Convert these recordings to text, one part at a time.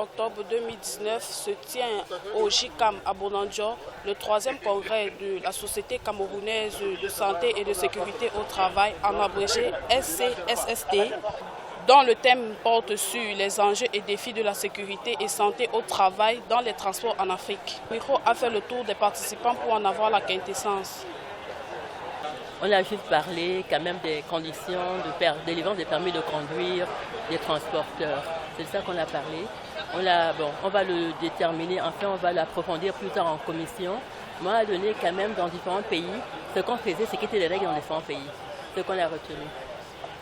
octobre 2019 se tient au JICAM à Bonanjo le 3e congrès de la Société camerounaise de santé et de sécurité au travail, en abrégé SCSST, dont le thème porte sur les enjeux et défis de la sécurité et santé au travail dans les transports en Afrique. Le micro a fait le tour des participants pour en avoir la quintessence. On a juste parlé quand même des conditions de délivrance des permis de conduire des transporteurs. C'est de ça qu'on a parlé. On va le déterminer, enfin on va l'approfondir plus tard en commission. Mais on a donné quand même dans différents pays, ce qu'on faisait, c'est quitter les règles dans différents pays. Ce qu'on a retenu.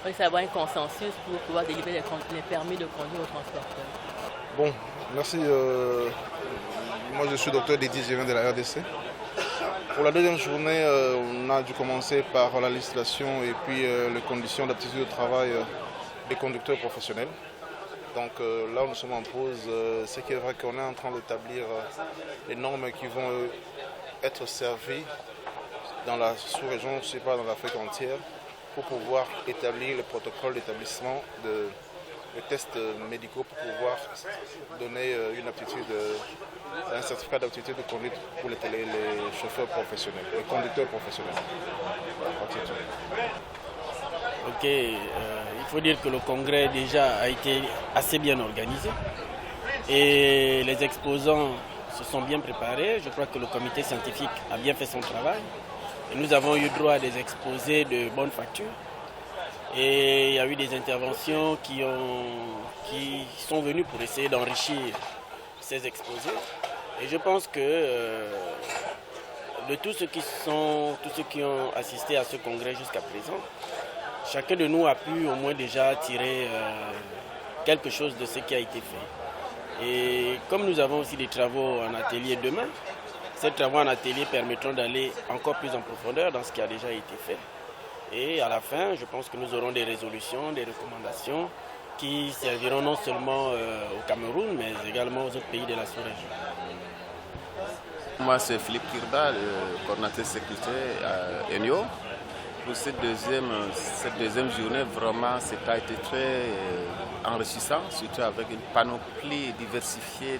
Il faut avoir un consensus pour pouvoir délivrer les permis de conduire aux transporteurs. Bon, merci. Moi je suis docteur Dédie, je viens de la RDC. Pour la deuxième journée, on a dû commencer par la législation et puis les conditions d'aptitude de travail des conducteurs professionnels. Donc là, nous sommes en pause. Ce qui est vrai qu'on est en train d'établir les normes qui vont être servies dans la sous-région, je ne sais pas, dans l'Afrique entière, pour pouvoir établir le protocole d'établissement des tests médicaux pour pouvoir donner une aptitude, un certificat d'aptitude de conduite pour les chauffeurs professionnels, les conducteurs professionnels. Ok, il faut dire que le congrès déjà a été assez bien organisé et les exposants se sont bien préparés. Je crois que le comité scientifique a bien fait son travail. Et nous avons eu droit à des exposés de bonne facture. Et il y a eu des interventions qui sont venues pour essayer d'enrichir ces exposés. Et je pense que de tous ceux qui ont assisté à ce congrès jusqu'à présent, chacun de nous a pu au moins déjà tirer quelque chose de ce qui a été fait. Et comme nous avons aussi des travaux en atelier demain, ces travaux en atelier permettront d'aller encore plus en profondeur dans ce qui a déjà été fait. Et à la fin, je pense que nous aurons des résolutions, des recommandations qui serviront non seulement au Cameroun, mais également aux autres pays de la sous-région. Moi, c'est Philippe Kirda, le coordinateur sécurité à ENIO. Pour cette deuxième journée, vraiment, ça a été très enrichissant, surtout avec une panoplie diversifiée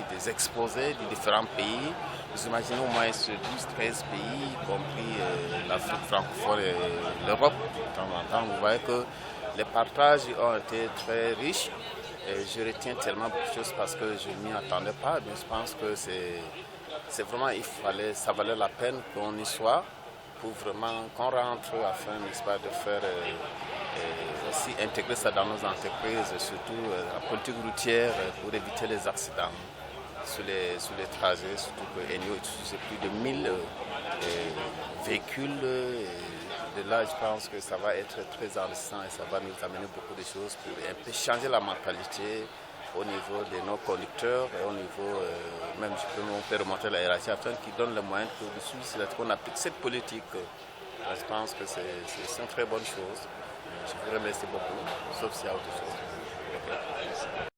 des exposés de différents pays. Vous imaginez au moins 12-13 pays, y compris l'Afrique francophone et l'Europe. De temps en temps, vous voyez que les partages ont été très riches. Et je retiens tellement beaucoup de choses parce que je ne m'y attendais pas. Mais je pense que c'est vraiment, ça valait la peine qu'on y soit pour vraiment qu'on rentre afin, n'est-ce pas, de faire aussi intégrer ça dans nos entreprises, surtout la politique routière pour éviter les accidents sur les trajets, surtout que ENIO utilise plus de 1000 véhicules. De là, je pense que ça va être très enrichissant et ça va nous amener beaucoup de choses pour un peu changer la mentalité au niveau de nos conducteurs et au niveau, même je peux faire remonter la hiérarchie afin qu'ils donnent les moyens pour suivre qu'on applique cette politique. Je pense que c'est une très bonne chose. Je vous remercie beaucoup, sauf s'il y a autre chose. Okay.